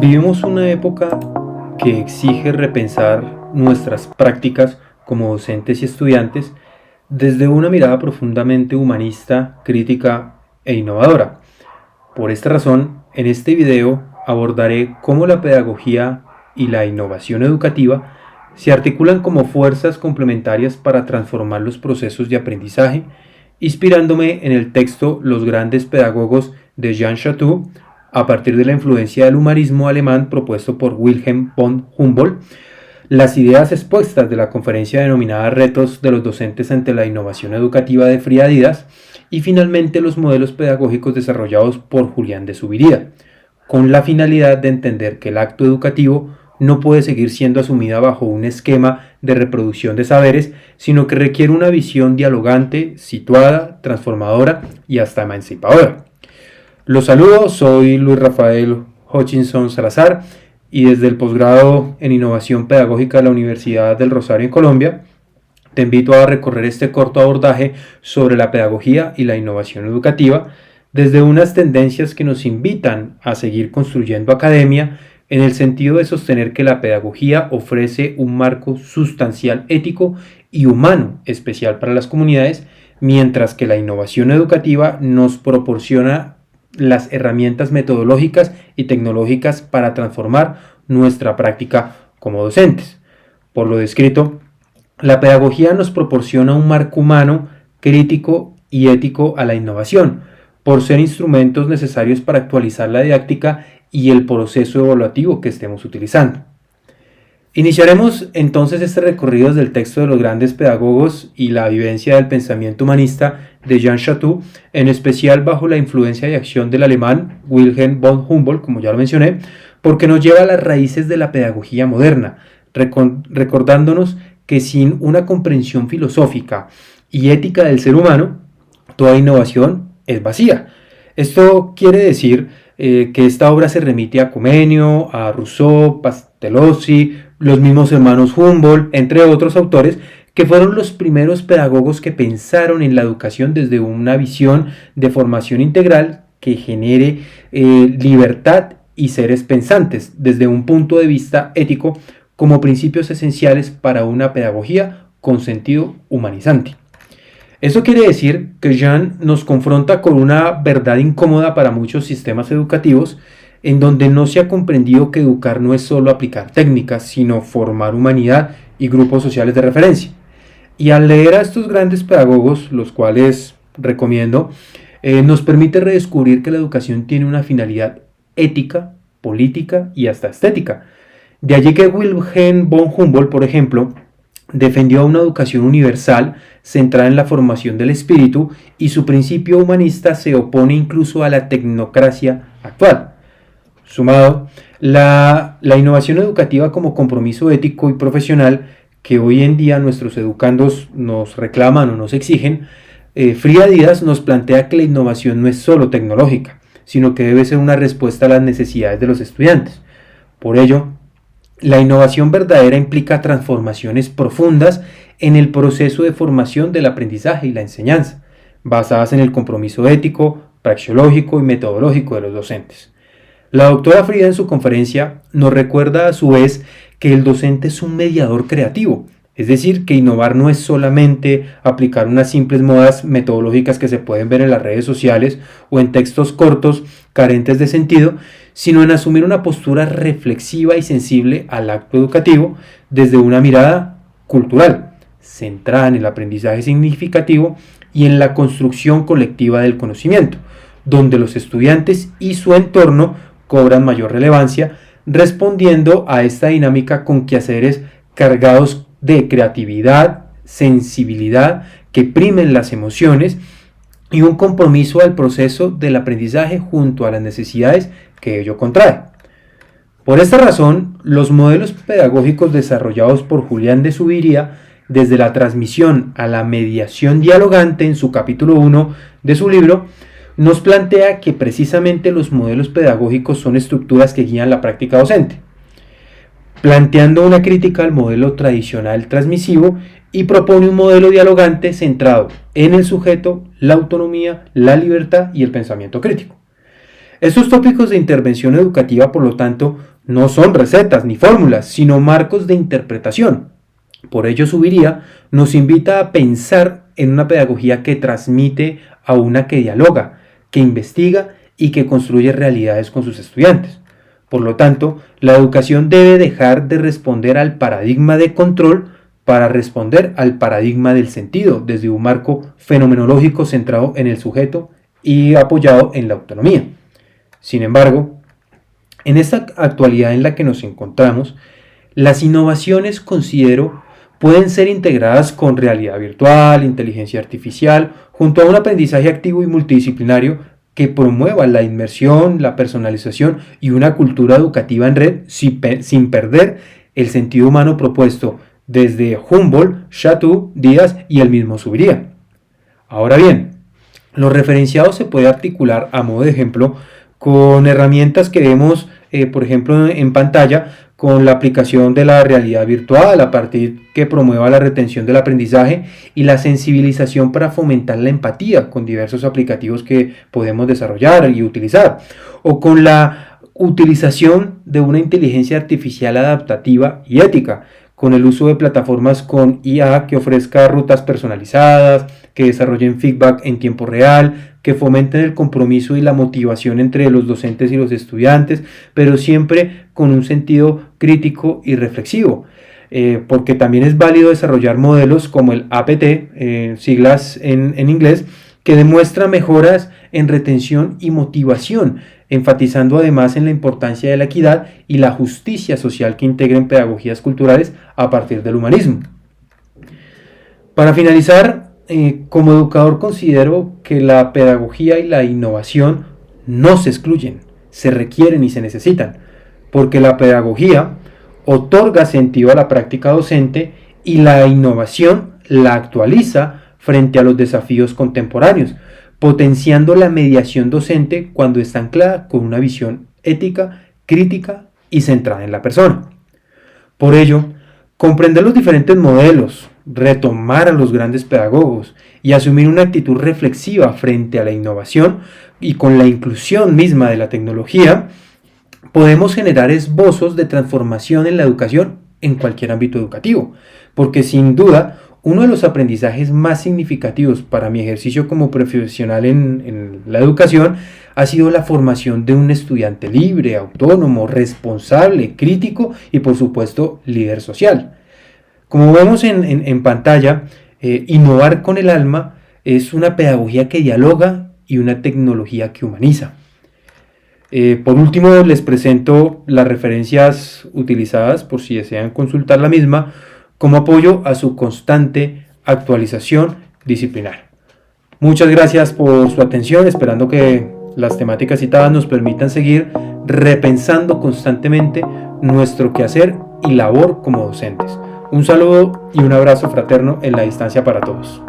Vivimos una época que exige repensar nuestras prácticas como docentes y estudiantes desde una mirada profundamente humanista, crítica e innovadora. Por esta razón, en este video abordaré cómo la pedagogía y la innovación educativa se articulan como fuerzas complementarias para transformar los procesos de aprendizaje, inspirándome en el texto Los grandes pedagogos de Jean Chatou, a partir de la influencia del humanismo alemán propuesto por Wilhelm von Humboldt, las ideas expuestas de la conferencia denominada Retos de los docentes ante la innovación educativa de Fría Díaz y finalmente los modelos pedagógicos desarrollados por Julián de Zuviría, con la finalidad de entender que el acto educativo no puede seguir siendo asumida bajo un esquema de reproducción de saberes, sino que requiere una visión dialogante, situada, transformadora y hasta emancipadora. Los saludo, soy Luis Rafael Hutchinson Salazar y desde el posgrado en Innovación Pedagógica de la Universidad del Rosario en Colombia, te invito a recorrer este corto abordaje sobre la pedagogía y la innovación educativa desde unas tendencias que nos invitan a seguir construyendo academia en el sentido de sostener que la pedagogía ofrece un marco sustancial ético y humano especial para las comunidades, mientras que la innovación educativa nos proporciona las herramientas metodológicas y tecnológicas para transformar nuestra práctica como docentes. Por lo descrito, la pedagogía nos proporciona un marco humano, crítico y ético a la innovación, por ser instrumentos necesarios para actualizar la didáctica y el proceso evaluativo que estemos utilizando. Iniciaremos entonces este recorrido desde el texto de los grandes pedagogos y la vivencia del pensamiento humanista de Jean Chatou, en especial bajo la influencia y acción del alemán Wilhelm von Humboldt, como ya lo mencioné, porque nos lleva a las raíces de la pedagogía moderna, recordándonos que sin una comprensión filosófica y ética del ser humano, toda innovación es vacía. Esto quiere decir que esta obra se remite a Comenio, a Rousseau, Pestalozzi, los mismos hermanos Humboldt, entre otros autores, que fueron los primeros pedagogos que pensaron en la educación desde una visión de formación integral que genere libertad y seres pensantes, desde un punto de vista ético, como principios esenciales para una pedagogía con sentido humanizante. Eso quiere decir que Jean nos confronta con una verdad incómoda para muchos sistemas educativos, en donde no se ha comprendido que educar no es solo aplicar técnicas, sino formar humanidad y grupos sociales de referencia. Y al leer a estos grandes pedagogos, los cuales recomiendo, nos permite redescubrir que la educación tiene una finalidad ética, política y hasta estética. De allí que Wilhelm von Humboldt, por ejemplo, defendió una educación universal centrada en la formación del espíritu, y su principio humanista se opone incluso a la tecnocracia actual. Sumado, la innovación educativa como compromiso ético y profesional que hoy en día nuestros educandos nos reclaman o nos exigen, Fría Díaz nos plantea que la innovación no es solo tecnológica, sino que debe ser una respuesta a las necesidades de los estudiantes. Por ello, la innovación verdadera implica transformaciones profundas en el proceso de formación del aprendizaje y la enseñanza, basadas en el compromiso ético, praxeológico y metodológico de los docentes. La doctora Frida en su conferencia nos recuerda a su vez que el docente es un mediador creativo, es decir, que innovar no es solamente aplicar unas simples modas metodológicas que se pueden ver en las redes sociales o en textos cortos carentes de sentido, sino en asumir una postura reflexiva y sensible al acto educativo desde una mirada cultural, centrada en el aprendizaje significativo y en la construcción colectiva del conocimiento, donde los estudiantes y su entorno cobran mayor relevancia, respondiendo a esta dinámica con quehaceres cargados de creatividad, sensibilidad, que primen las emociones y un compromiso al proceso del aprendizaje junto a las necesidades que ello contrae. Por esta razón, los modelos pedagógicos desarrollados por Julián de Zuviría, desde la transmisión a la mediación dialogante en su capítulo 1 de su libro, nos plantea que precisamente los modelos pedagógicos son estructuras que guían la práctica docente, planteando una crítica al modelo tradicional transmisivo, y propone un modelo dialogante centrado en el sujeto, la autonomía, la libertad y el pensamiento crítico. Estos tópicos de intervención educativa, por lo tanto, no son recetas ni fórmulas, sino marcos de interpretación. Por ello, Zuviría nos invita a pensar en una pedagogía que transmite a una que dialoga, que investiga y que construye realidades con sus estudiantes. Por lo tanto, la educación debe dejar de responder al paradigma de control para responder al paradigma del sentido, desde un marco fenomenológico centrado en el sujeto y apoyado en la autonomía. Sin embargo, en esta actualidad en la que nos encontramos, las innovaciones, considero, pueden ser integradas con realidad virtual, inteligencia artificial, junto a un aprendizaje activo y multidisciplinario que promueva la inmersión, la personalización y una cultura educativa en red sin perder el sentido humano propuesto desde Humboldt, Chatou, Díaz y el mismo Zuviría. Ahora bien, lo referenciado se puede articular a modo de ejemplo con herramientas que vemos, por ejemplo, en pantalla, con la aplicación de la realidad virtual a partir que promueva la retención del aprendizaje y la sensibilización para fomentar la empatía con diversos aplicativos que podemos desarrollar y utilizar, o con la utilización de una inteligencia artificial adaptativa y ética, con el uso de plataformas con IA que ofrezca rutas personalizadas, que desarrollen feedback en tiempo real, que fomenten el compromiso y la motivación entre los docentes y los estudiantes, pero siempre con un sentido crítico y reflexivo. Porque también es válido desarrollar modelos como el APT, siglas en inglés, que demuestra mejoras en retención y motivación, enfatizando además en la importancia de la equidad y la justicia social que integren pedagogías culturales a partir del humanismo. Para finalizar, como educador considero que la pedagogía y la innovación no se excluyen, se requieren y se necesitan, porque la pedagogía otorga sentido a la práctica docente y la innovación la actualiza frente a los desafíos contemporáneos, potenciando la mediación docente cuando está anclada con una visión ética, crítica y centrada en la persona. Por ello, comprender los diferentes modelos, retomar a los grandes pedagogos y asumir una actitud reflexiva frente a la innovación y con la inclusión misma de la tecnología, podemos generar esbozos de transformación en la educación en cualquier ámbito educativo, porque sin duda uno de los aprendizajes más significativos para mi ejercicio como profesional en la educación ha sido la formación de un estudiante libre, autónomo, responsable, crítico y por supuesto líder social. Como vemos en pantalla, innovar con el alma es una pedagogía que dialoga y una tecnología que humaniza. Por último, les presento las referencias utilizadas por si desean consultar la misma como apoyo a su constante actualización disciplinar. Muchas gracias por su atención, esperando que las temáticas citadas nos permitan seguir repensando constantemente nuestro quehacer y labor como docentes. Un saludo y un abrazo fraterno en la distancia para todos.